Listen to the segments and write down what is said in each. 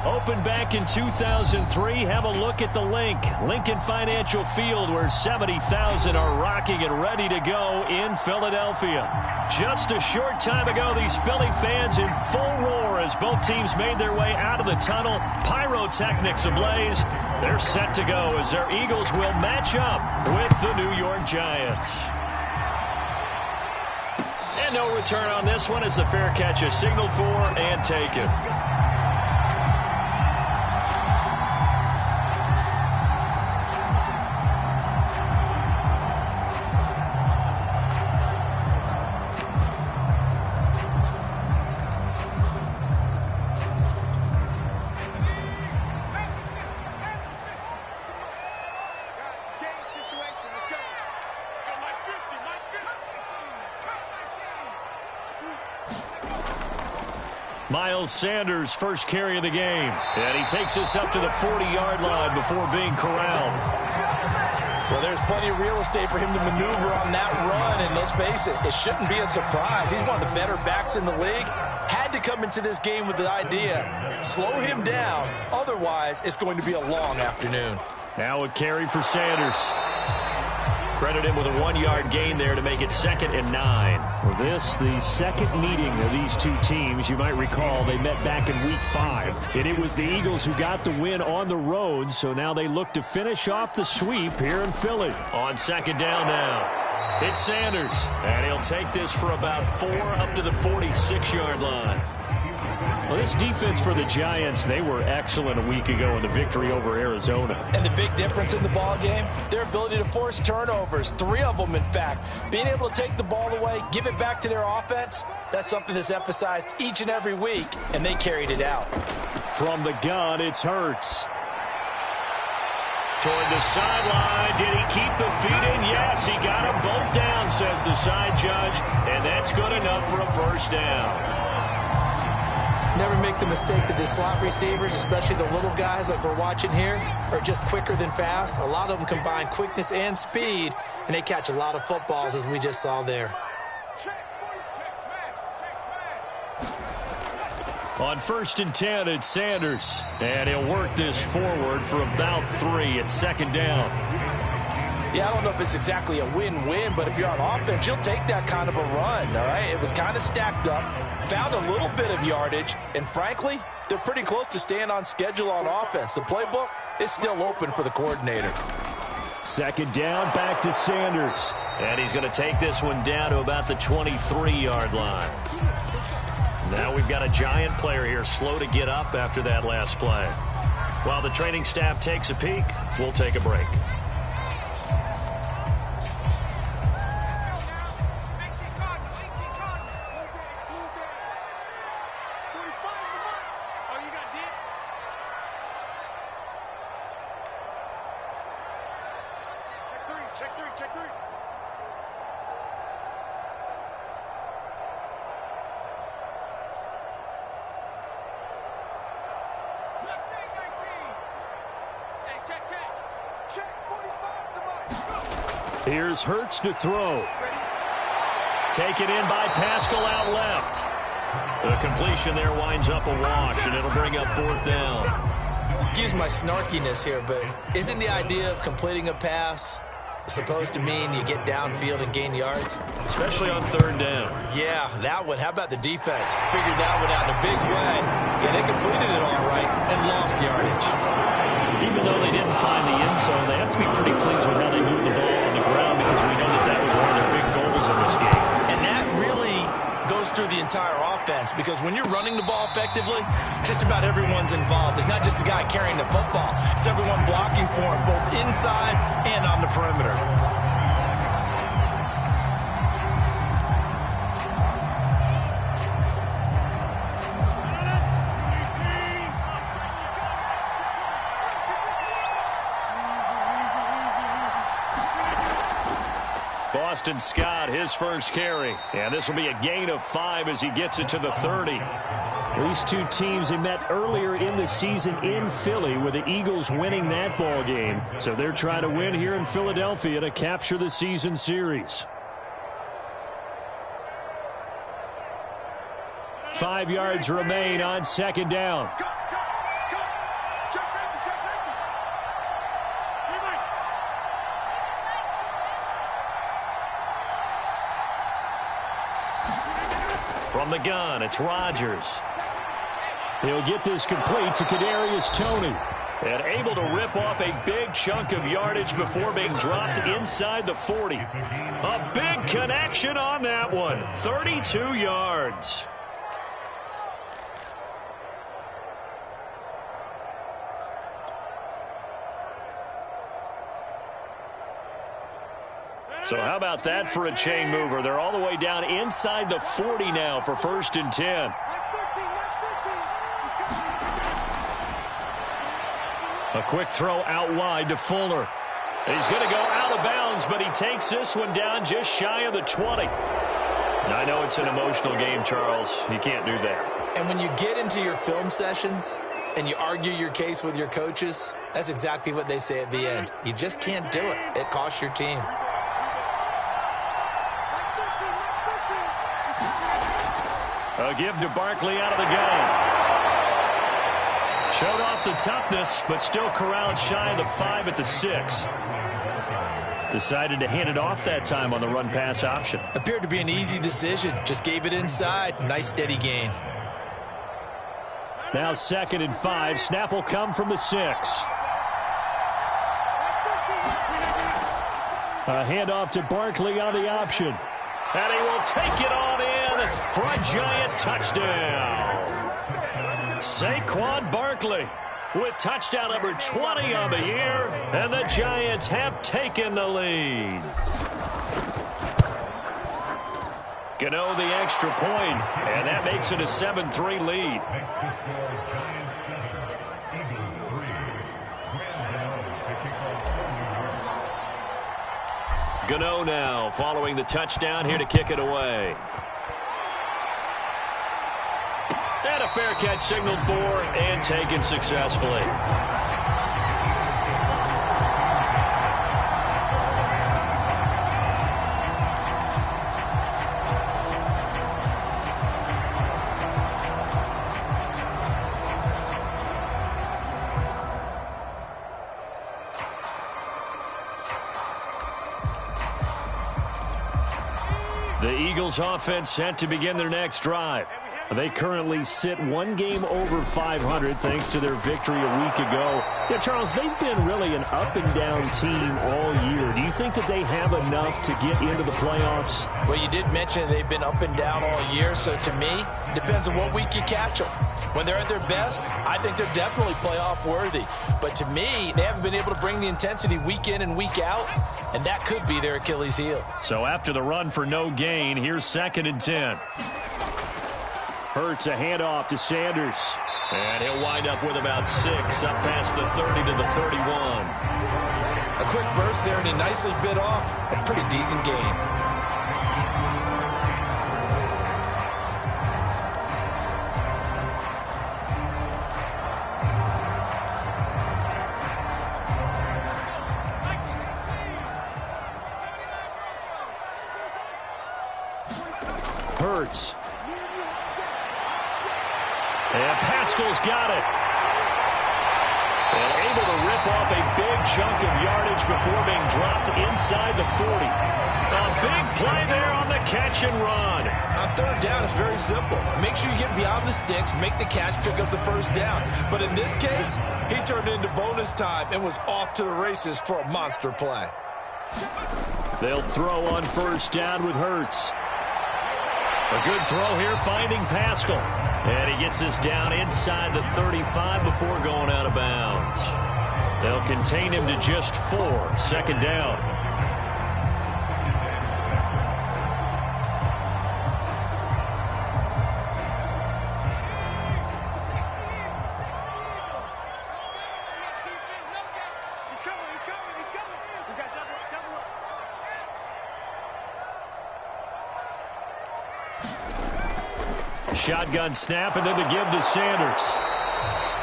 Opened back in 2003. Have a look at the Lincoln Financial Field, where 70,000 are rocking and ready to go in Philadelphia. Just a short time ago, these Philly fans in full roar as both teams made their way out of the tunnel. Pyrotechnics ablaze. They're set to go as their Eagles will match up with the New York Giants. And no return on this one as the fair catch is signaled for and taken. Miles Sanders, first carry of the game. And he takes us up to the 40-yard line before being corralled. Well, there's plenty of real estate for him to maneuver on that run, and let's face it, it shouldn't be a surprise. He's one of the better backs in the league. Had to come into this game with the idea, slow him down, otherwise it's going to be a long afternoon. Now a carry for Sanders. Credit him with a 1-yard gain there to make it 2nd and 9. Well, this, the second meeting of these two teams. You might recall they met back in Week 5. And it was the Eagles who got the win on the road, so now they look to finish off the sweep here in Philly. On 2nd down now. It's Sanders, and he'll take this for about 4 up to the 46-yard line. Well, this defense for the Giants, they were excellent a week ago in the victory over Arizona. And the big difference in the ball game, their ability to force turnovers, 3 of them in fact. Being able to take the ball away, give it back to their offense, that's something that's emphasized each and every week, and they carried it out. From the gun, it's Hurts. Toward the sideline, did he keep the feet in? Yes, he got them both down, says the side judge, and that's good enough for a first down. Never make the mistake that the slot receivers, especially the little guys like we're watching here, are just quicker than fast. A lot of them combine quickness and speed, and they catch a lot of footballs, as we just saw there. On 1st and 10, it's Sanders, and he'll work this forward for about 3 at 2nd down. Yeah, I don't know if it's exactly a win-win, but if you're on offense, you'll take that kind of a run, all right? It was kind of stacked up, found a little bit of yardage, and frankly, they're pretty close to staying on schedule on offense. The playbook is still open for the coordinator. 2nd down, back to Sanders. And he's going to take this one down to about the 23-yard line. Now we've got a Giant player here slow to get up after that last play. While the training staff takes a peek, we'll take a break. Here's Hurts to throw. Taken in by Pascal out left. The completion there winds up a wash, and it'll bring up 4th down. Excuse my snarkiness here, but isn't the idea of completing a pass supposed to mean you get downfield and gain yards? Especially on 3rd down. Yeah, that one. How about the defense? Figured that one out in a big way. Yeah, they completed it all right and lost yardage. Even though they didn't find the end zone, they have to be pretty pleased with how they moved the ball on the ground, because we know that that was one of their big goals in this game. And that really goes through the entire offense, because when you're running the ball effectively, just about everyone's involved. It's not just the guy carrying the football. It's everyone blocking for him, both inside and on the perimeter. Boston Scott, his first carry. And this will be a gain of 5 as he gets it to the 30. These two teams, they met earlier in the season in Philly, with the Eagles winning that ball game. So they're trying to win here in Philadelphia to capture the season series. 5 yards remain on 2nd down. From the gun, it's Rodgers. He'll get this complete to Kadarius Toney. And able to rip off a big chunk of yardage before being dropped inside the 40. A big connection on that one. 32 yards. So how about that for a chain mover? They're all the way down inside the 40 now for 1st and 10. A quick throw out wide to Fuller. He's going to go out of bounds, but he takes this one down just shy of the 20. Now, I know it's an emotional game, Charles. You can't do that. And when you get into your film sessions and you argue your case with your coaches, that's exactly what they say at the end. You just can't do it. It costs your team. A give to Barkley out of the gun. Showed off the toughness, but still corralled shy of the 5 at the 6. Decided to hand it off that time on the run-pass option. Appeared to be an easy decision. Just gave it inside. Nice steady gain. Now 2nd and 5. Snap will come from the 6. A handoff to Barkley on the option. And he will take it on in for a giant touchdown. Saquon Barkley with touchdown number 20 on the year, and the Giants have taken the lead. Gano the extra point, and that makes it a 7-3 lead. Gano now following the touchdown here to kick it away. And a fair catch signaled for and taken successfully. The Eagles offense set to begin their next drive. They currently sit one game over 500 thanks to their victory a week ago. Yeah, Charles, they've been really an up-and-down team all year. Do you think that they have enough to get into the playoffs? Well, you did mention they've been up and down all year, so to me, it depends on what week you catch them. When they're at their best, I think they're definitely playoff worthy. But to me, they haven't been able to bring the intensity week in and week out, and that could be their Achilles heel. So after the run for no gain, here's 2nd and 10. Hurts a handoff to Sanders. And he'll wind up with about 6 up past the 30 to the 31. A quick burst there, and he nicely bit off a pretty decent gain. Hurts. And Pascal's got it. And able to rip off a big chunk of yardage before being dropped inside the 40. A big play there on the catch and run. On 3rd down, it's very simple. Make sure you get beyond the sticks, make the catch, pick up the 1st down. But in this case, he turned it into bonus time and was off to the races for a monster play. They'll throw on 1st down with Hurts. A good throw here, finding Pascal. And he gets this down inside the 35 before going out of bounds. They'll contain him to just 4. 2nd down. Shotgun snap, and then the give to Sanders.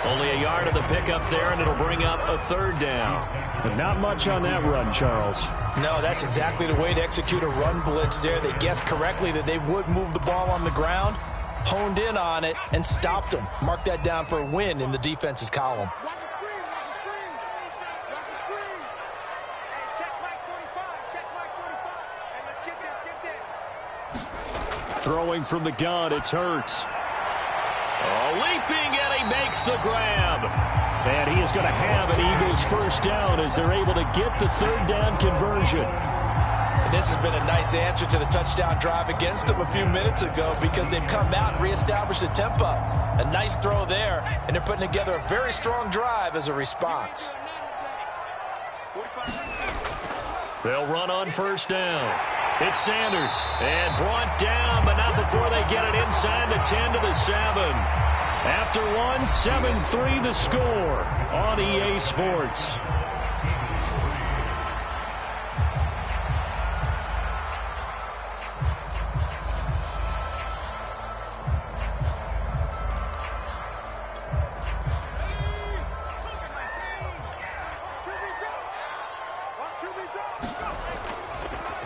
Only a yard of the pickup there, and it'll bring up a 3rd down. But not much on that run, Charles. No, that's exactly the way to execute a run blitz there. They guessed correctly that they would move the ball on the ground, honed in on it, and stopped them. Mark that down for a win in the defense's column. Throwing from the gun, it's Hurts. Leaping, and he makes the grab. And he is going to have an Eagles first down as they're able to get the third down conversion. And this has been a nice answer to the touchdown drive against them a few minutes ago because they've come out and reestablished the tempo. A nice throw there, and they're putting together a very strong drive as a response. They'll run on first down. It's Sanders, and brought down, but not before they get it inside the 10 to the 7. After one, 7-3 the score on EA Sports.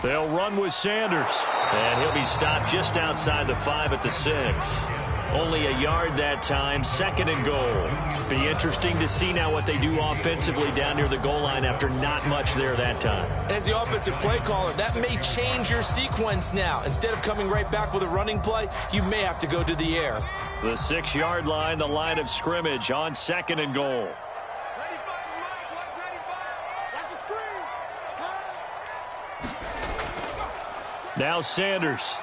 They'll run with Sanders, and he'll be stopped just outside the 5 at the 6. Only a yard that time, 2nd and goal. Be interesting to see now what they do offensively down near the goal line after not much there that time. As the offensive play caller, that may change your sequence now. Instead of coming right back with a running play, you may have to go to the air. The 6-yard line, the line of scrimmage on 2nd and goal. Now Sanders.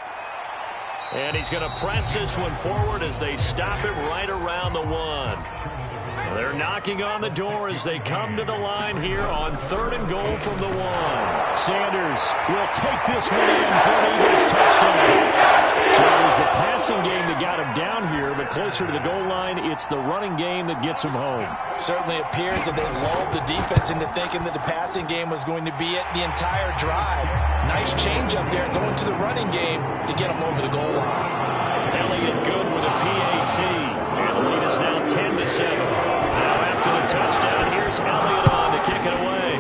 And he's going to press this one forward as they stop it right around the 1. They're knocking on the door as they come to the line here on 3rd and goal from the 1. Sanders will take this one in for an Eagles touchdown. So it was the passing game that got him down here, but closer to the goal line, it's the running game that gets him home. Certainly appears that they lulled the defense into thinking that the passing game was going to be it the entire drive. Nice change up there going to the running game to get him over the goal line. Elliott good with a PAT. And the lead is now 10 to 7. Now after the touchdown, here's Elliott on to kick it away.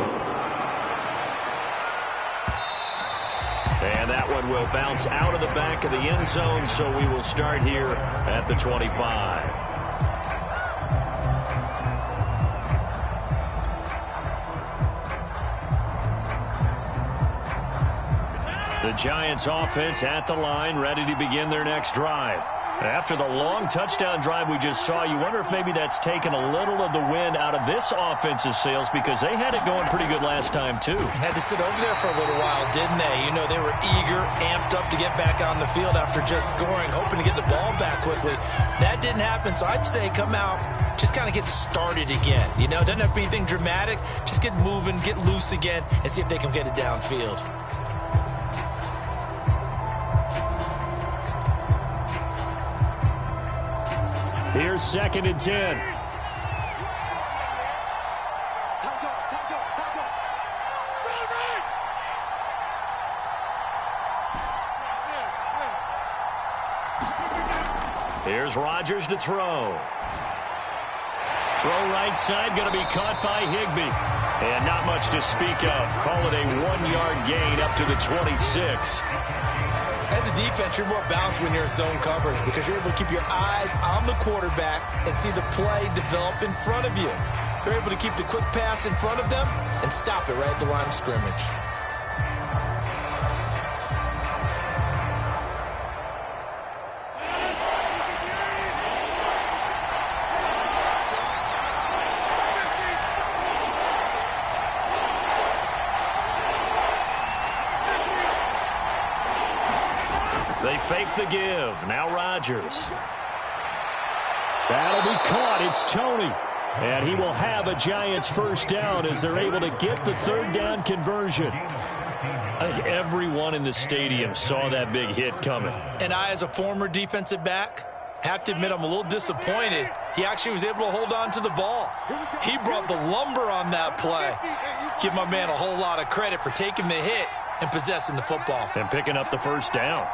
And that one will bounce out of the back of the end zone, so we will start here at the 25. The Giants offense at the line, ready to begin their next drive. After the long touchdown drive we just saw, you wonder if maybe that's taken a little of the wind out of this offense's sails because they had it going pretty good last time, too. Had to sit over there for a little while, didn't they? You know, they were eager, amped up to get back on the field after just scoring, hoping to get the ball back quickly. That didn't happen, so I'd say come out, just kind of get started again. You know, doesn't have to be anything dramatic. Just get moving, get loose again, and see if they can get it downfield. Here's 2nd and 10. Here's Rodgers to throw. Throw right side, going to be caught by Higbee. And not much to speak of. Call it a 1-yard gain up to the 26. As a defense, you're more balanced when you're in zone coverage because you're able to keep your eyes on the quarterback and see the play develop in front of you. They're able to keep the quick pass in front of them and stop it right at the line of scrimmage. They fake the give. Now Rodgers. That'll be caught. It's Tony. And he will have a Giants first down as they're able to get the 3rd down conversion. I think everyone in the stadium saw that big hit coming. And I, as a former defensive back, have to admit I'm a little disappointed. He actually was able to hold on to the ball. He brought the lumber on that play. Give my man a whole lot of credit for taking the hit and possessing the football. And picking up the first down.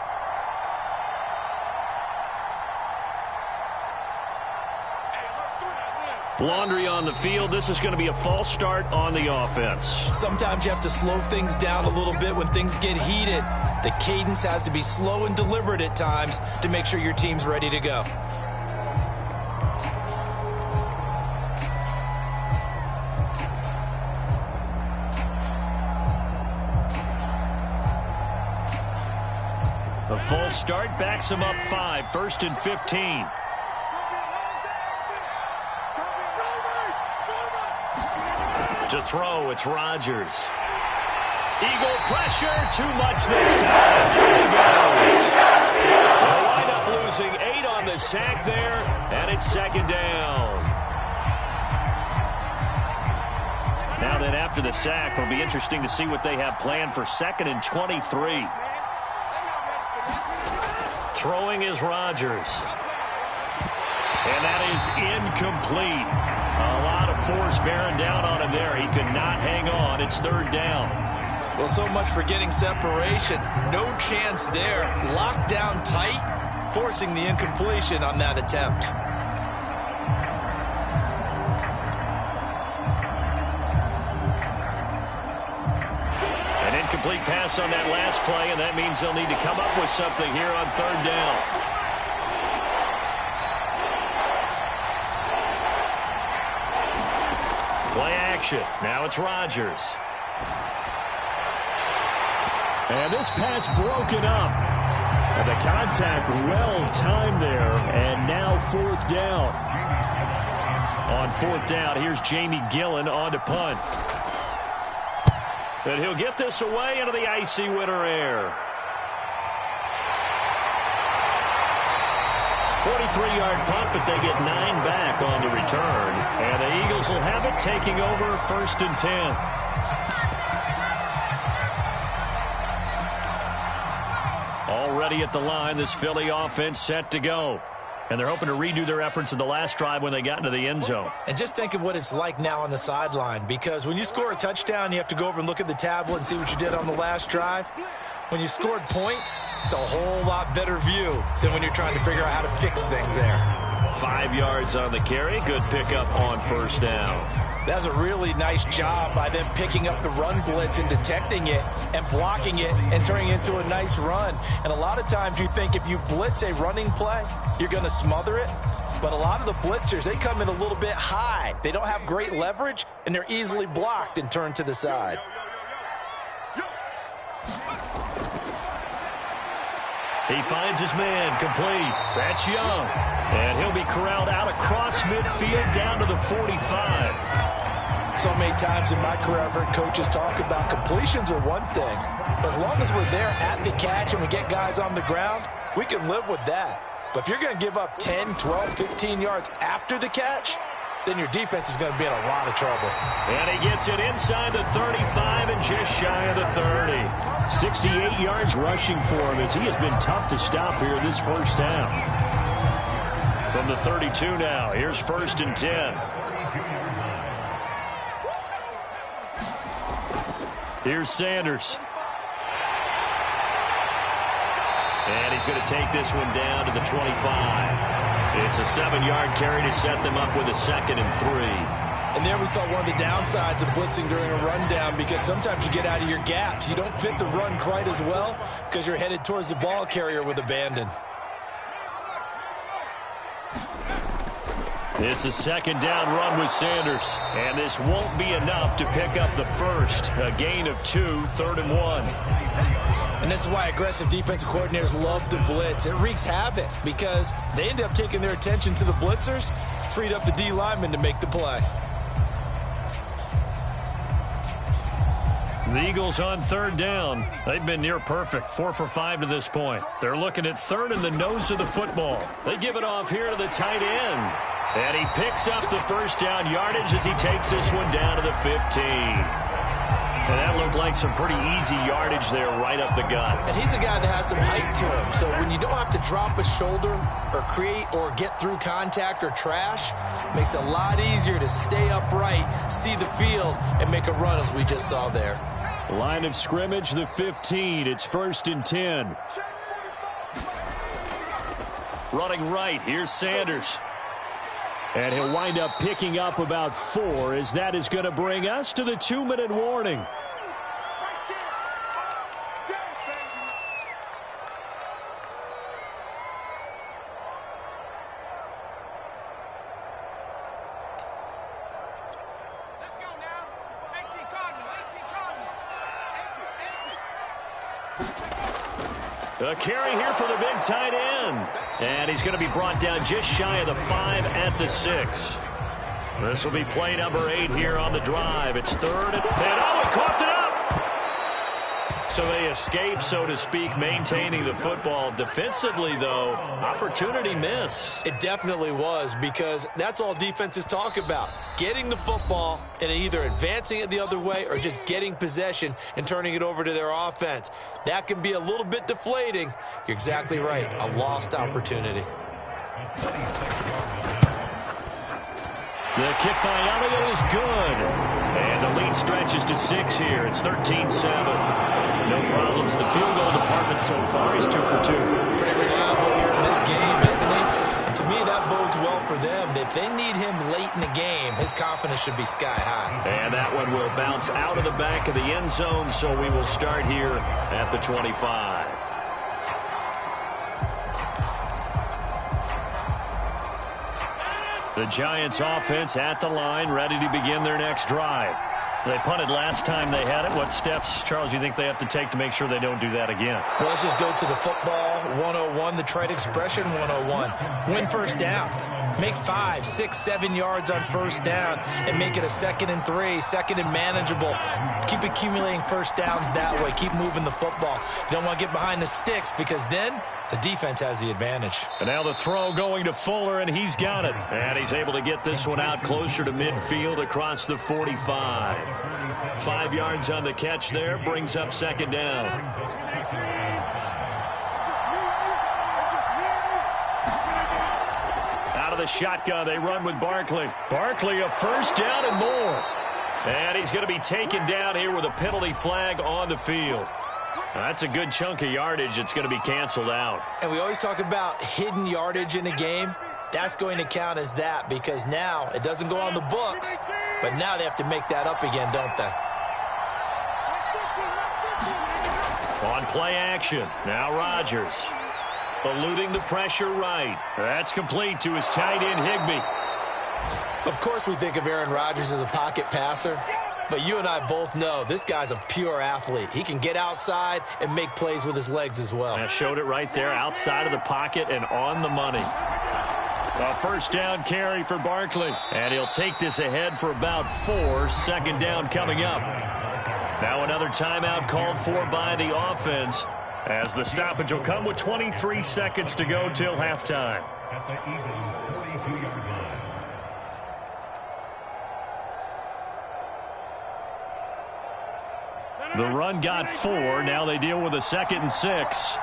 Laundry on the field. This is going to be a false start on the offense. Sometimes you have to slow things down a little bit when things get heated. The cadence has to be slow and deliberate at times to make sure your team's ready to go. A false start backs him up 5, 1st and 15. To throw, it's Rodgers. Eagle pressure, too much this time. Here he goes. They'll wind up losing 8 on the sack there, and it's 2nd down. Now then, after the sack, it'll be interesting to see what they have planned for 2nd and 23. Throwing is Rodgers. And that is incomplete. A lot of force bearing down on him there. He could not hang on. It's 3rd down. Well, so much for getting separation. No chance there. Locked down tight, forcing the incompletion on that attempt. An incomplete pass on that last play, and that means they'll need to come up with something here on 3rd down. Play action. Now it's Rodgers. And this pass broken up. And the contact well timed there. And now 4th down. On 4th down, here's Jamie Gillen on to punt. And he'll get this away into the icy winter air. 43-yard punt, but they get 9 back on the return. And the Eagles will have it, taking over 1st and 10. Already at the line, this Philly offense set to go. And they're hoping to redo their efforts in the last drive when they got into the end zone. And just think of what it's like now on the sideline, because when you score a touchdown, you have to go over and look at the tablet and see what you did on the last drive. When you scored points, it's a whole lot better view than when you're trying to figure out how to fix things there. 5 yards on the carry. Good pickup on 1st down. That was a really nice job by them picking up the run blitz and detecting it and blocking it and turning it into a nice run. And a lot of times you think if you blitz a running play, you're going to smother it. But a lot of the blitzers, they come in a little bit high. They don't have great leverage, and they're easily blocked and turned to the side. He finds his man, complete. That's Young. And he'll be corralled out across midfield down to the 45. So many times in my career, I've heard coaches talk about completions are one thing. But as long as we're there at the catch and we get guys on the ground, we can live with that. But if you're going to give up 10, 12, 15 yards after the catch, then your defense is going to be in a lot of trouble. And he gets it inside the 35 and just shy of the 30. 68 yards rushing for him as he has been tough to stop here this first half. From the 32 now, here's 1st and 10. Here's Sanders. And he's going to take this one down to the 25. It's a 7-yard carry to set them up with a 2nd and 3. And there we saw one of the downsides of blitzing during a rundown, because sometimes you get out of your gaps. You don't fit the run quite as well because you're headed towards the ball carrier with abandon. It's a 2nd down run with Sanders. And this won't be enough to pick up the first. A gain of 2, 3rd and 1. And this is why aggressive defensive coordinators love to blitz. It wreaks havoc because they end up taking their attention to the blitzers, freed up the D lineman to make the play. The Eagles on 3rd down. They've been near perfect, 4 for 5 to this point. They're looking at 3rd in the nose of the football. They give it off here to the tight end. And he picks up the 1st down yardage as he takes this one down to the 15. And that looked like some pretty easy yardage there right up the gut. And he's a guy that has some height to him. So when you don't have to drop a shoulder or create or get through contact or trash, it makes it a lot easier to stay upright, see the field, and make a run as we just saw there. Line of scrimmage, the 15. It's 1st and 10. Running right, here's Sanders. And he'll wind up picking up about 4, as that is going to bring us to the 2-minute warning. Let's go now. 18 Cardinal, 18 Cardinal. A carry here for the big tight end. And he's going to be brought down just shy of the 5 at the 6. This will be play number 8 here on the drive. It's third and he coughed it up. So they escape, so to speak, maintaining the football. Defensively, though, opportunity miss. It definitely was, because that's all defenses talk about. Getting the football and either advancing it the other way or just getting possession and turning it over to their offense. That can be a little bit deflating. You're exactly right. A lost opportunity. The kick by Elliott is good. And the lead stretches to 6 here. It's 13-7. No problems in the field goal department so far. He's 2 for 2. Pretty reliable here in this game, isn't he? And to me, that bodes well for them. If they need him late in the game, his confidence should be sky high. And that one will bounce out of the back of the end zone, so we will start here at the 25. The Giants offense at the line, ready to begin their next drive. They punted last time they had it. What steps, Charles, you think they have to take to make sure they don't do that again? Well, let's just go to the football 101, the trade expression 101. Win first down. Make 5, 6, 7 yards on first down and make it a 2nd and 3, 2nd and manageable. Keep accumulating first downs that way. Keep moving the football. You don't want to get behind the sticks, because then the defense has the advantage. And now the throw going to Fuller, and he's got it. And he's able to get this one out closer to midfield across the 45. 5 yards on the catch there, brings up 2nd down. Out of the shotgun, they run with Barkley. Barkley, a first down and more. And he's going to be taken down here with a penalty flag on the field. That's a good chunk of yardage. It's going to be canceled out. And we always talk about hidden yardage in a game. That's going to count as that, because now it doesn't go on the books, but now they have to make that up again, don't they? On play action, now Rodgers. Eluding the pressure right. That's complete to his tight end, Higbee. Of course we think of Aaron Rodgers as a pocket passer, but you and I both know this guy's a pure athlete. He can get outside and make plays with his legs as well. I showed it right there, outside of the pocket and on the money. A first down carry for Barkley. And he'll take this ahead for about 4. 2nd down coming up. Now another timeout called for by the offense, as the stoppage will come with 23 seconds to go till halftime. At the Eagles' 42-yard line. The run got 4. Now they deal with a 2nd and 6.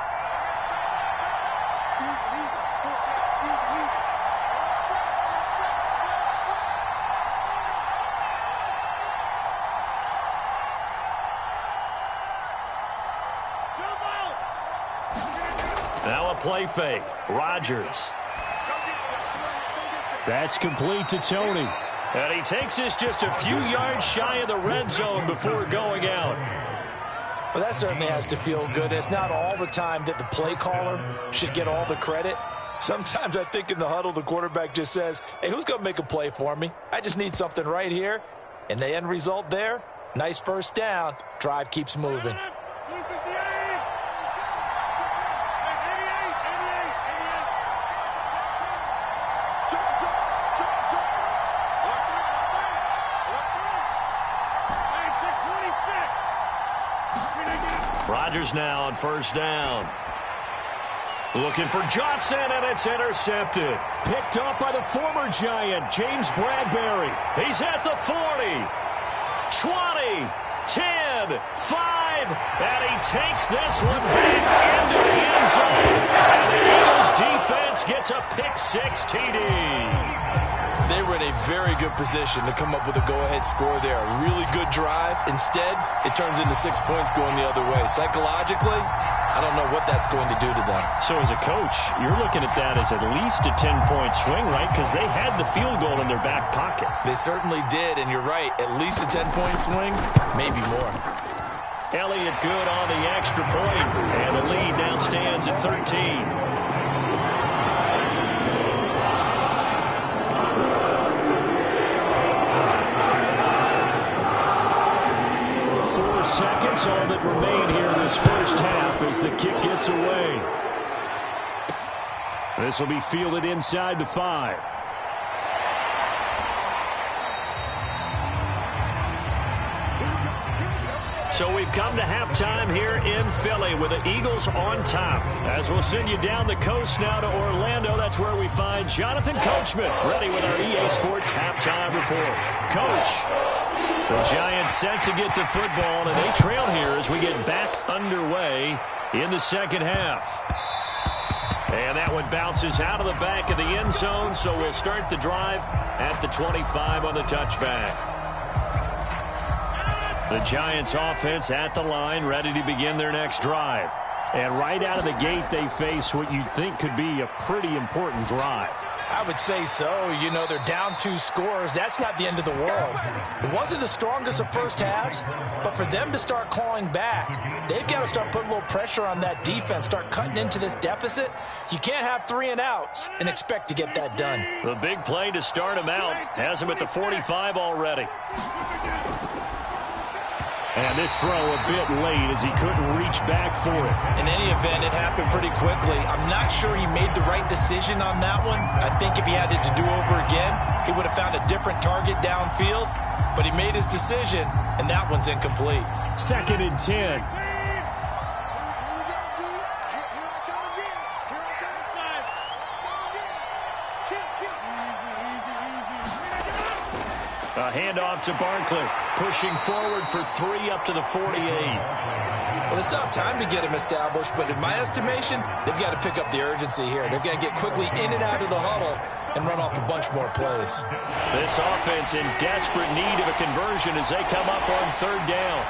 Now a play fake. Rodgers. That's complete to Tony. And he takes this just a few yards shy of the red zone before going out. Well, that certainly has to feel good. It's not all the time that the play caller should get all the credit. Sometimes I think in the huddle, the quarterback just says, hey, who's going to make a play for me? I just need something right here. And the end result there, nice first down. Drive keeps moving. Rodgers now on first down. Looking for Johnson, and it's intercepted. Picked up by the former Giant, James Bradbury. He's at the 40, 20, 10, 5, and he takes this one back into the end zone. And the Eagles defense gets a pick-6 TD. They were in a very good position to come up with a go-ahead score there. A really good drive. Instead, it turns into 6 points going the other way. Psychologically, I don't know what that's going to do to them. So as a coach, you're looking at that as at least a 10-point swing, right? Because they had the field goal in their back pocket. They certainly did, and you're right. At least a 10-point swing, maybe more. Elliott good on the extra point, and the lead now stands at 13. 4 seconds. That's all that remain here this first half as the kick gets away. This will be fielded inside the 5. So we've come to halftime here in Philly with the Eagles on top. As we'll send you down the coast now to Orlando, that's where we find Jonathan Coachman ready with our EA Sports halftime report. Coach, the Giants set to get the football, and they trail here as we get back underway in the second half. And that one bounces out of the back of the end zone, so we'll start the drive at the 25 on the touchback. The Giants offense at the line, ready to begin their next drive. And right out of the gate, they face what you'd think could be a pretty important drive. I would say so. You know, they're down 2 scores. That's not the end of the world. It wasn't the strongest of first halves, but for them to start clawing back, they've got to start putting a little pressure on that defense, start cutting into this deficit. You can't have 3 and outs and expect to get that done. The big play to start him out has him at the 45 already. And this throw a bit late as he couldn't reach back for it. In any event, it happened pretty quickly. I'm not sure he made the right decision on that one. I think if he had it to do over again, he would have found a different target downfield. But he made his decision, and that one's incomplete. 2nd and 10. A handoff to Barkley, pushing forward for 3 up to the 48. Well, they still have time to get him established, but in my estimation, they've got to pick up the urgency here. They've got to get quickly in and out of the huddle and run off a bunch more plays. This offense in desperate need of a conversion as they come up on 3rd down.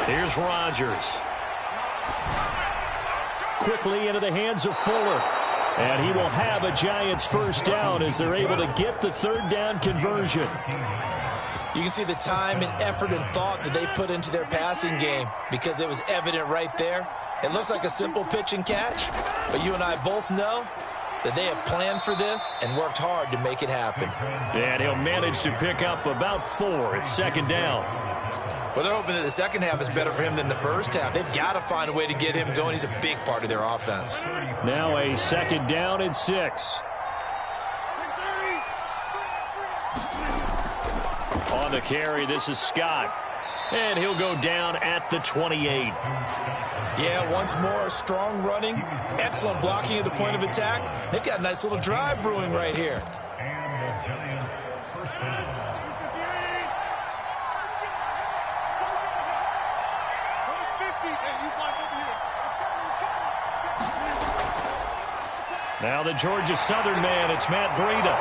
Here's Rodgers. Quickly into the hands of Fuller. And he will have a Giants first down as they're able to get the 3rd down conversion. You can see the time and effort and thought that they put into their passing game because it was evident right there. It looks like a simple pitch and catch, but you and I both know that they have planned for this and worked hard to make it happen. And he'll manage to pick up about 4 at 2nd down. Well, they're hoping that the second half is better for him than the first half. They've got to find a way to get him going. He's a big part of their offense. Now a 2nd down and 6. On the carry, this is Scott. And he'll go down at the 28. Yeah, once more, strong running, excellent blocking at the point of attack. They've got a nice little drive brewing right here. Now the Georgia Southern man, it's Matt Breida.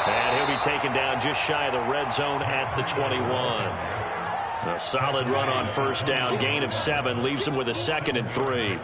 And he'll be taken down just shy of the red zone at the 21. A solid run on 1st down, gain of 7, leaves him with a 2nd and 3.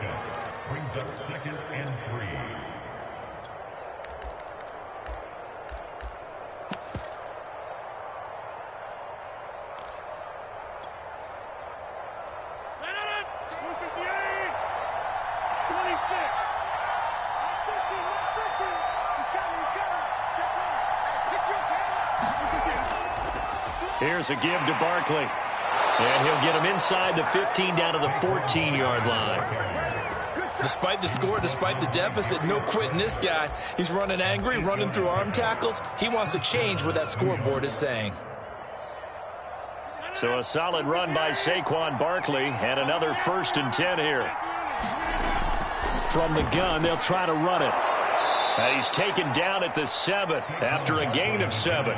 Here's a give to Barkley. And he'll get him inside the 15 down to the 14-yard line. Despite the score, despite the deficit, no quitting this guy. He's running angry, running through arm tackles. He wants to change what that scoreboard is saying. So a solid run by Saquon Barkley and another 1st and 10 here. From the gun, they'll try to run it. And he's taken down at the 7 after a gain of 7.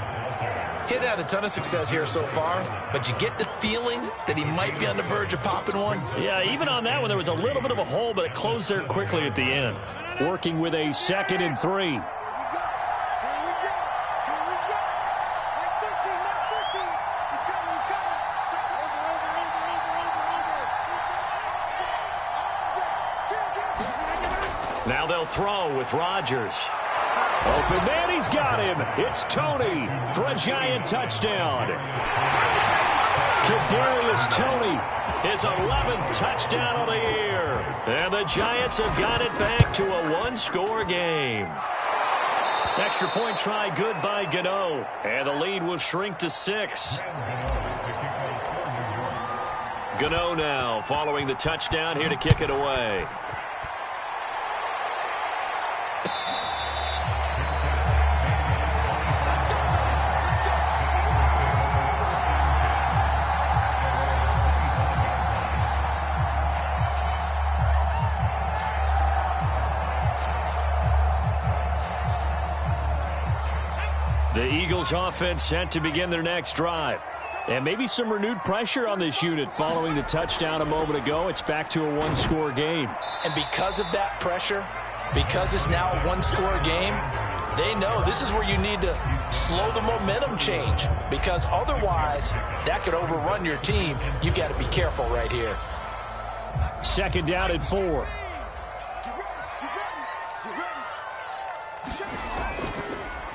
He's had a ton of success here so far, but you get the feeling that he might be on the verge of popping one. Yeah, even on that one, there was a little bit of a hole, but it closed there quickly at the end. Working with a 2nd and 3. Now they'll throw with Rodgers. Open man, he's got him. It's Tony for a Giant touchdown. Kadarius Toney, his 11th touchdown of the year. And the Giants have got it back to a 1-score game. Extra point try good by Gano. And the lead will shrink to 6. Gano now following the touchdown here to kick it away. The Eagles offense set to begin their next drive. And maybe some renewed pressure on this unit following the touchdown a moment ago. It's back to a one-score game. And because of that pressure, because it's now a one-score game, they know this is where you need to slow the momentum change, because otherwise that could overrun your team. You've got to be careful right here. Second down at 4.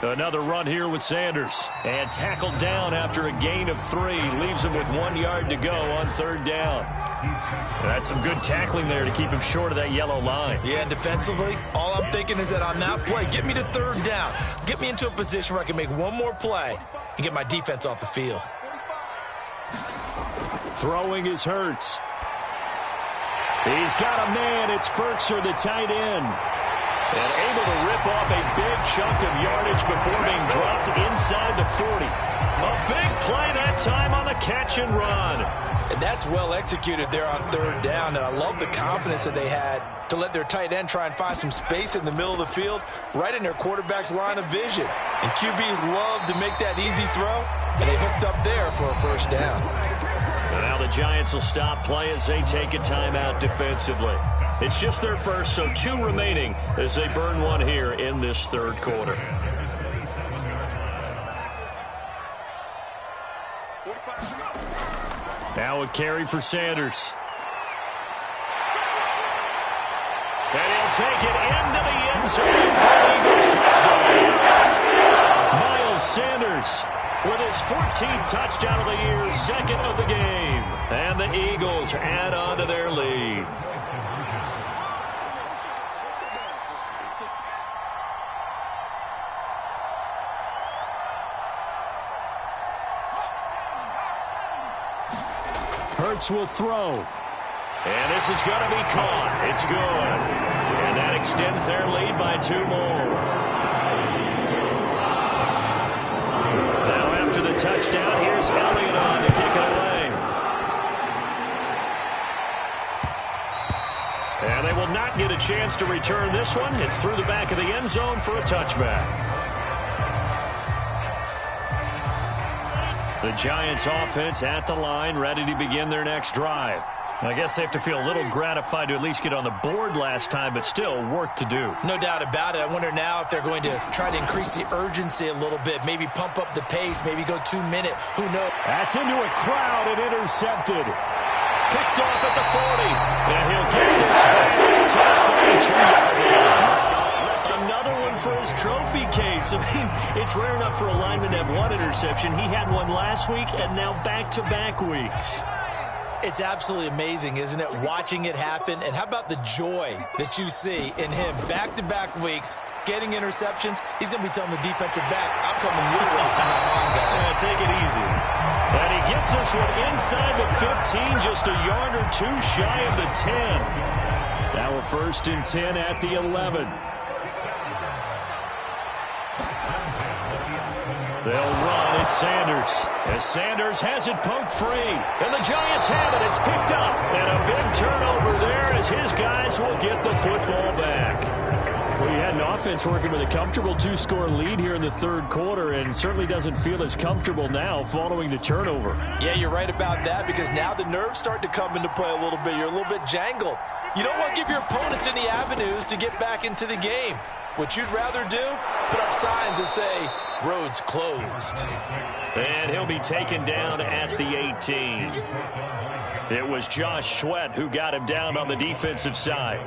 Another run here with Sanders. And tackled down after a gain of 3. Leaves him with 1 yard to go on third down. That's some good tackling there to keep him short of that yellow line. Yeah, and defensively, all I'm thinking is that on that play, get me to third down. Get me into a position where I can make one more play and get my defense off the field. Throwing is Hurts. He's got a man. It's Firkser, the tight end. And able to rip off a big chunk of yardage before being dropped inside the 40. A big play that time on the catch and run. And that's well executed there on third down. And I love the confidence that they had to let their tight end try and find some space in the middle of the field, right in their quarterback's line of vision. And QBs love to make that easy throw, and they hooked up there for a first down. And now the Giants will stop play as they take a timeout defensively. It's just their first, so 2 remaining as they burn one here in this third quarter. Now a carry for Sanders. And he'll take it into the end zone for the Eagles touchdown. Miles Sanders with his 14th touchdown of the year, second of the game. And the Eagles add on to their lead. Hurts will throw. And this is going to be caught. It's good. And that extends their lead by 2 more. Now after the touchdown, here's Elliott on to kick it away. And they will not get a chance to return this one. It's through the back of the end zone for a touchback. The Giants offense at the line, ready to begin their next drive. I guess they have to feel a little gratified to at least get on the board last time, but still work to do. No doubt about it. I wonder now if they're going to try to increase the urgency a little bit, maybe pump up the pace, maybe go 2 minute. Who knows? That's into a crowd and intercepted. Picked off at the 40. And he'll get this back to the 42-yard line. Another one for his trophy case. I mean, it's rare enough for a lineman to have 1 interception. He had 1 last week and now back-to-back weeks. It's absolutely amazing, isn't it, watching it happen? And how about the joy that you see in him back-to-back weeks, getting interceptions? He's going to be telling the defensive backs, I'm coming your way from now on, guys. Yeah, take it easy. And he gets this one inside the 15, just a yard or 2 shy of the 10. Now a 1st and 10 at the 11. They'll run at Sanders, as Sanders has it poked free. And the Giants have it. It's picked up. And a big turnover there as his guys will get the football back. Well, you had an offense working with a comfortable 2-score lead here in the third quarter, and certainly doesn't feel as comfortable now following the turnover. Yeah, you're right about that, because now the nerves start to come into play a little bit. You're a little bit jangled. You don't want to give your opponents any avenues to get back into the game. What you'd rather do, put up signs that say, roads closed. And he'll be taken down at the 18. It was Josh Sweat who got him down on the defensive side.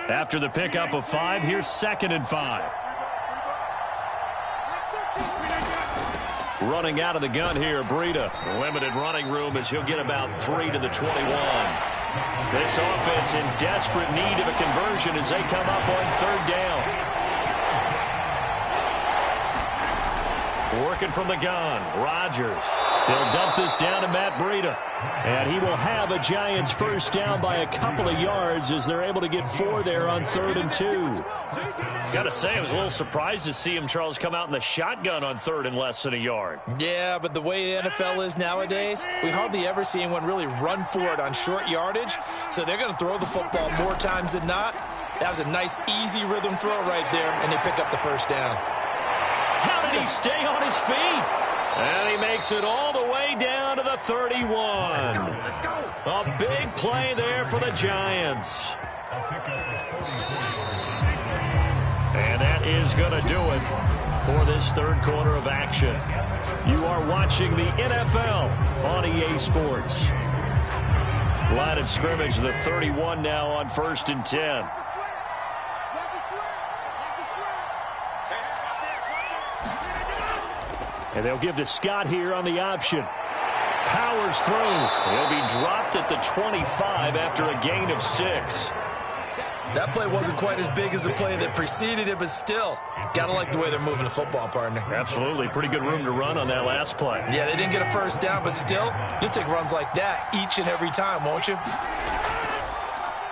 After the pickup of 5, here's 2nd and 5. Running out of the gun here, Breida. Limited running room as he'll get about 3 to the 21. This offense in desperate need of a conversion as they come up on 3rd down. Working from the gun, Rodgers. He'll dump this down to Matt Breida. And he will have a Giants first down by a couple of yards as they're able to get 4 there on 3rd and 2. Got to say, I was a little surprised to see him, Charles, come out in the shotgun on 3rd and less than a yard. Yeah, but the way the NFL is nowadays, we hardly ever see anyone really run for it on short yardage. So they're going to throw the football more times than not. That was a nice, easy rhythm throw right there, and they pick up the first down. How did he stay on his feet? And he makes it all the way down to the 31. Let's go. A big play there for the Giants. And that is going to do it for this 3rd quarter of action. You are watching the NFL on EA Sports. Line of scrimmage, the 31 now on 1st and 10. And they'll give to Scott here on the option. Powers through. He'll be dropped at the 25 after a gain of 6. That play wasn't quite as big as the play that preceded it, but still, gotta like the way they're moving the football, partner. Absolutely. Pretty good room to run on that last play. Yeah, they didn't get a first down, but still, you'll take runs like that each and every time, won't you?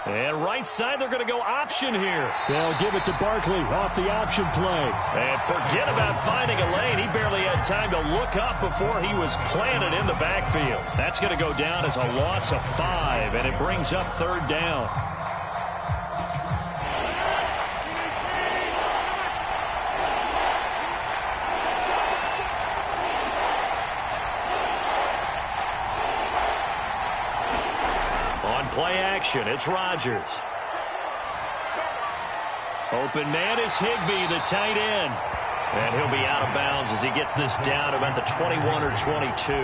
And right side, they're going to go option here. They'll give it to Barkley off the option play. And forget about finding a lane. He barely had time to look up before he was planted in the backfield. That's going to go down as a loss of 5, and it brings up 3rd down. Play action, it's Rodgers. Open man is Higbee, the tight end. And he'll be out of bounds as he gets this down about the 21 or 22. In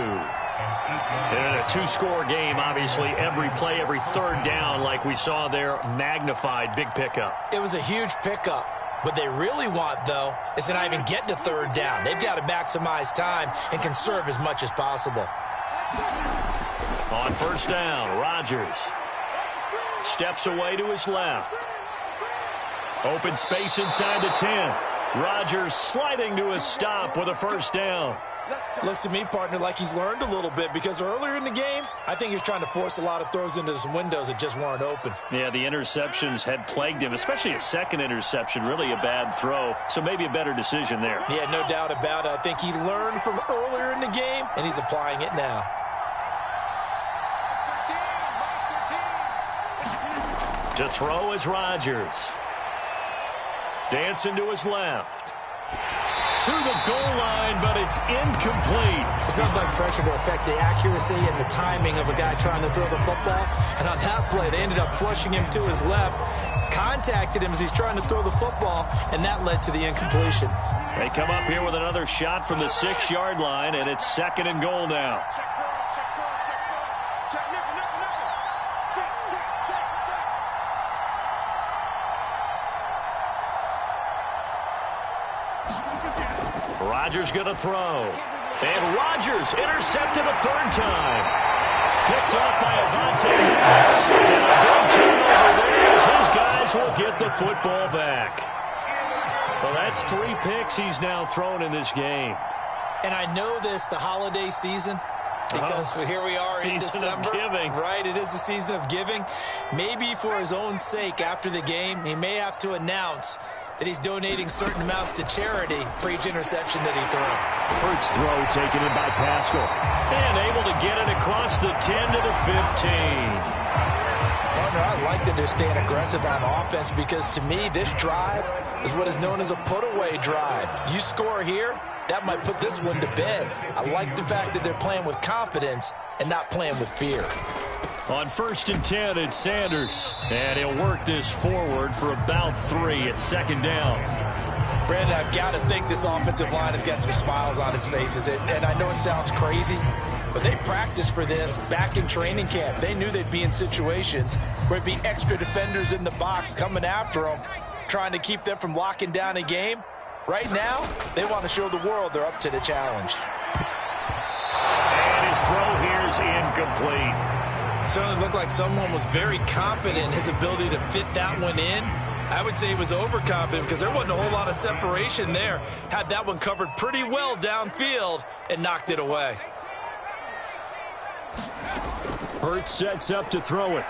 a 2-score game, obviously, every play, every 3rd down, like we saw there, magnified, big pickup. It was a huge pickup. What they really want, though, is to not even get to 3rd down. They've got to maximize time and conserve as much as possible. On 1st down, Rodgers steps away to his left. Open space inside the 10. Rodgers sliding to a stop with a 1st down. Looks to me, partner, like he's learned a little bit, because earlier in the game, I think he was trying to force a lot of throws into some windows that just weren't open. Yeah, the interceptions had plagued him, especially a second interception, really a bad throw. So maybe a better decision there. Yeah, no doubt about it. I think he learned from earlier in the game, and he's applying it now. To throw is Rodgers. Dancing to his left. To the goal line, but it's incomplete. It's not like pressure to affect the accuracy and the timing of a guy trying to throw the football. And on that play, they ended up flushing him to his left, contacted him as he's trying to throw the football, and that led to the incompletion. They come up here with another shot from the 6-yard line, and it's 2nd and goal now. Rodgers going to throw. And Rodgers intercepted a 3rd time. Picked off by Avante Maddox. And a big turnover there as his guys will get the football back. Well, that's 3 picks he's now thrown in this game. And I know this, the holiday season, because here we are in December. Season of giving. Right, it is the season of giving. Maybe for his own sake after the game, he may have to announce that he's donating certain amounts to charity for each interception that he threw. Hurts throw taken in by Pascal. And able to get it across the 10 to the 15. Partner, I like that they're staying aggressive on offense, because to me, this drive is what is known as a put-away drive. You score here, that might put this one to bed. I like the fact that they're playing with confidence and not playing with fear. On 1st and 10, it's Sanders. And he'll work this forward for about 3 at 2nd down. Brandon, I've got to think this offensive line has got some smiles on its faces. And I know it sounds crazy, but they practiced for this back in training camp. They knew they'd be in situations where it'd be extra defenders in the box coming after them, trying to keep them from locking down a game. Right now, they want to show the world they're up to the challenge. And his throw here is incomplete. Certainly looked like someone was very confident in his ability to fit that one in. I would say he was overconfident because there wasn't a whole lot of separation there. Had that one covered pretty well downfield and knocked it away. Hurts sets up to throw it.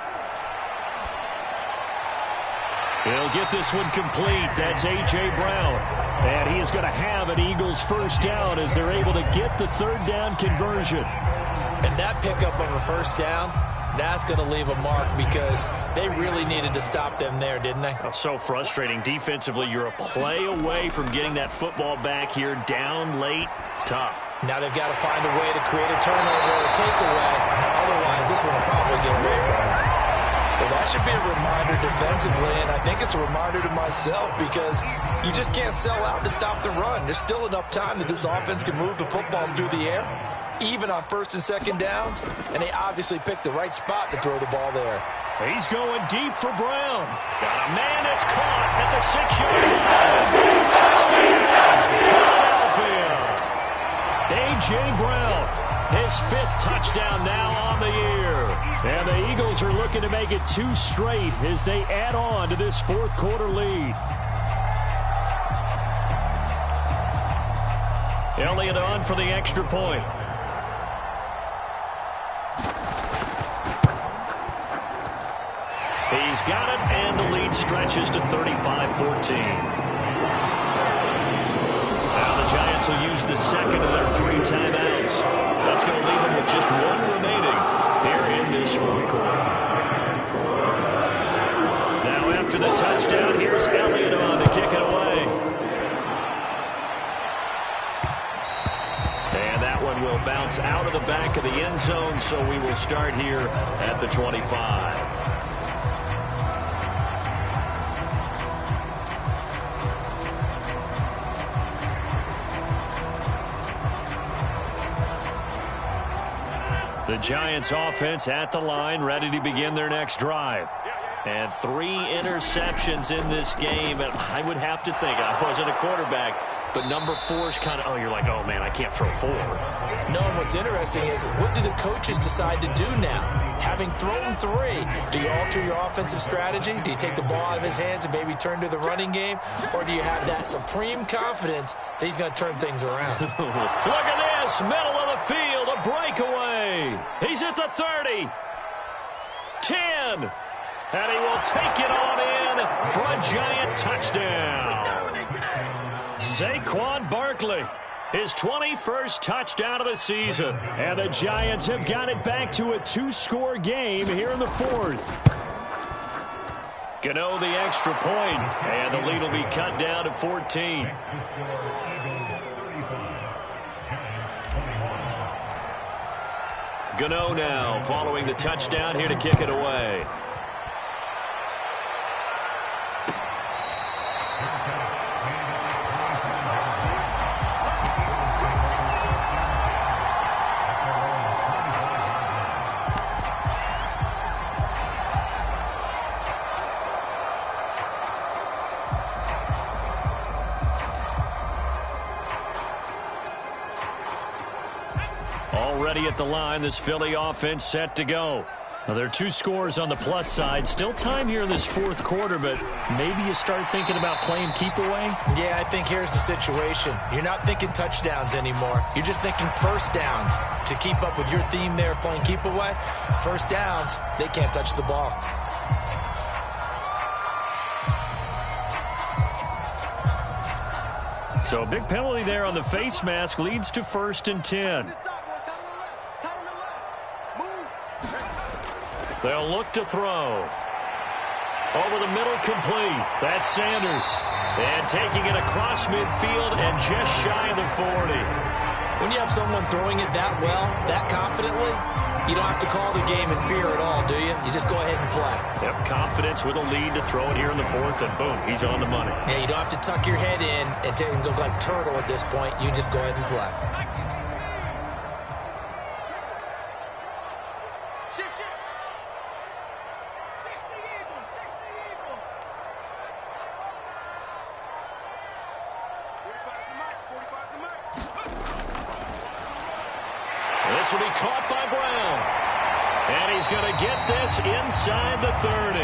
He'll get this one complete. That's A.J. Brown. And he is going to have an Eagles first down as they're able to get the third down conversion. And that pickup of a first down, that's going to leave a mark because they really needed to stop them there, didn't they? Oh, so frustrating. Defensively, you're a play away from getting that football back here. Down late, tough. Now they've got to find a way to create a turnover or a takeaway. Otherwise, this one will probably get away from them. Well, that should be a reminder defensively, and I think it's a reminder to myself because you just can't sell out to stop the run. There's still enough time that this offense can move the football through the air, even on first and second downs, and they obviously picked the right spot to throw the ball there. He's going deep for Brown. Got a man that's caught at the 6-yard line. Touchdown, Philadelphia. A.J. Brown, his 5th touchdown now on the year. And the Eagles are looking to make it 2 straight as they add on to this 4th quarter lead. Elliott on for the extra point. He's got it, and the lead stretches to 35-14. Now the Giants will use the second of their 3 timeouts. That's going to leave them with just 1 remaining here in this 4th quarter. Now after the touchdown, here's Elliott on to kick it away. And that one will bounce out of the back of the end zone, so we will start here at the 25. The Giants offense at the line, ready to begin their next drive. And 3 interceptions in this game, and I would have to think, I wasn't a quarterback, but number 4 is kind of, oh, you're like, oh, man, I can't throw 4. No, and what's interesting is, what do the coaches decide to do now? Having thrown 3, do you alter your offensive strategy? Do you take the ball out of his hands and maybe turn to the running game? Or do you have that supreme confidence that he's going to turn things around? Look at this, middle of the field, a breakaway. He's at the 30, 10, and he will take it on in for a Giant touchdown. Saquon Barkley, his 21st touchdown of the season. And the Giants have got it back to a 2-score game here in the 4th. Gano the extra point, and the lead will be cut down to 14. Gano now following the touchdown here to kick it away. Already at the line, this Philly offense set to go. Now, there are 2 scores on the plus side. Still time here in this 4th quarter, but maybe you start thinking about playing keep away? Yeah, I think here's the situation. You're not thinking touchdowns anymore. You're just thinking first downs. To keep up with your theme there, playing keep away, first downs, they can't touch the ball. So a big penalty there on the face mask leads to 1st and 10. They'll look to throw. Over the middle, complete. That's Sanders. And taking it across midfield and just shy of the 40. When you have someone throwing it that well, that confidently, you don't have to call the game in fear at all, do you? You just go ahead and play. Yep, confidence with a lead to throw it here in the 4th, and boom, he's on the money. Yeah, you don't have to tuck your head in and go like turtle at this point. You just go ahead and play. This will be caught by Brown. And he's going to get this inside the 30.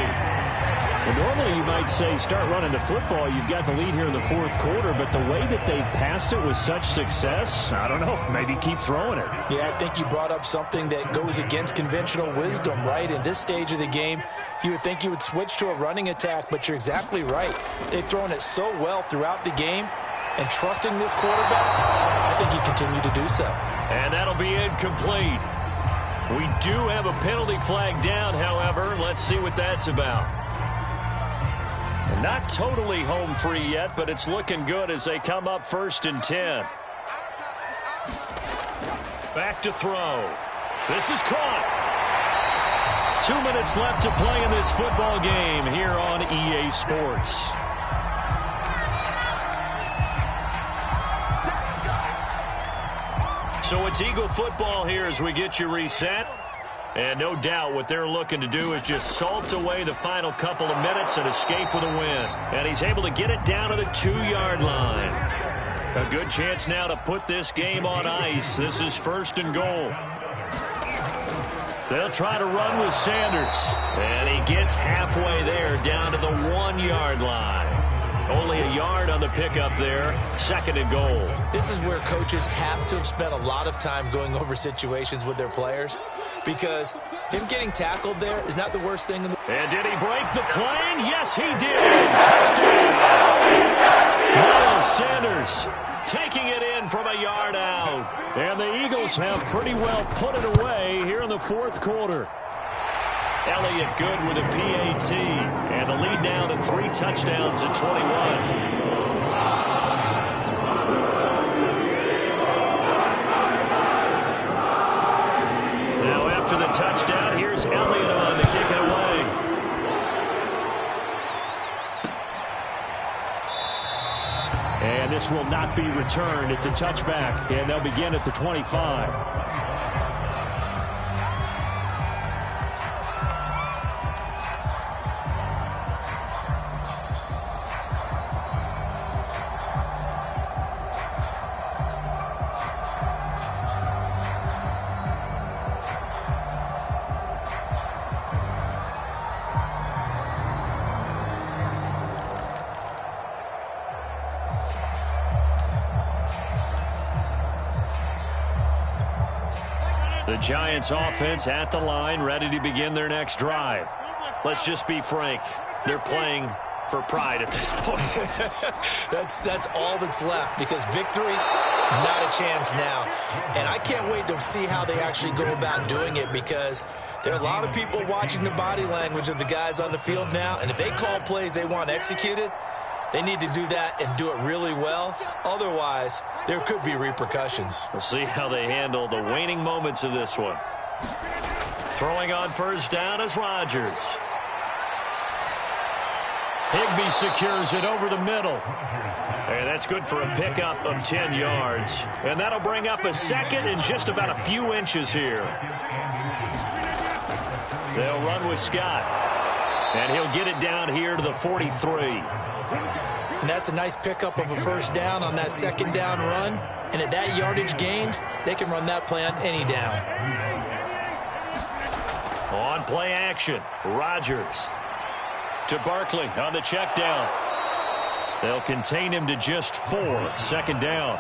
Well, normally you might say start running the football. You've got the lead here in the fourth quarter, but the way that they've passed it with such success, I don't know, maybe keep throwing it. Yeah, I think you brought up something that goes against conventional wisdom, right? In this stage of the game, you would think you would switch to a running attack, but you're exactly right. They've thrown it so well throughout the game, and trusting this quarterback, I think you continue to do so. And that'll be incomplete. We do have a penalty flag down, however. Let's see what that's about. Not totally home free yet, but it's looking good as they come up 1st and 10. Back to throw. This is caught. 2 minutes left to play in this football game here on EA Sports. So it's Eagle football here as we get you reset. And no doubt what they're looking to do is just salt away the final couple of minutes and escape with a win. And he's able to get it down to the 2-yard line. A good chance now to put this game on ice. This is 1st and goal. They'll try to run with Sanders. And he gets halfway there down to the 1-yard line. Only a yard on the pickup there. 2nd and goal. This is where coaches have to have spent a lot of time going over situations with their players, because him getting tackled there is not the worst thing in the... And did he break the plane? Yes, he did. Touchdown. Miles Sanders taking it in from a yard out. And the Eagles have pretty well put it away here in the 4th quarter. Elliott good with a PAT. And the lead now to 3 touchdowns at 21. To the touchdown. Here's Elliott on to kick it away. And this will not be returned. It's a touchback, and they'll begin at the 25. The Giants offense at the line, ready to begin their next drive. Let's just be frank. They're playing for pride at this point. That's all that's left, because victory, not a chance now. And I can't wait to see how they actually go about doing it, because there are a lot of people watching the body language of the guys on the field now, and if they call plays they want executed, they need to do that and do it really well. Otherwise, there could be repercussions. We'll see how they handle the waning moments of this one. Throwing on 1st down is Rodgers. Higbee secures it over the middle. And that's good for a pickup of 10 yards. And that'll bring up a 2nd and just about a few inches here. They'll run with Scott. And he'll get it down here to the 43. And that's a nice pickup of a 1st down on that 2nd down run. And at that yardage gained, they can run that play on any down. On play action, Rodgers to Barkley on the check down. They'll contain him to just 4. 2nd down.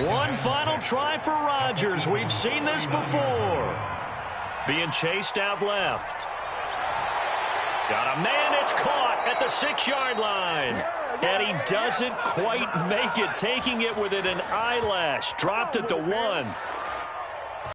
One final try for Rodgers. We've seen this before. Being chased out left. Got a man, it's caught at the 6-yard line. And he doesn't quite make it, taking it within an eyelash. Dropped at the 1.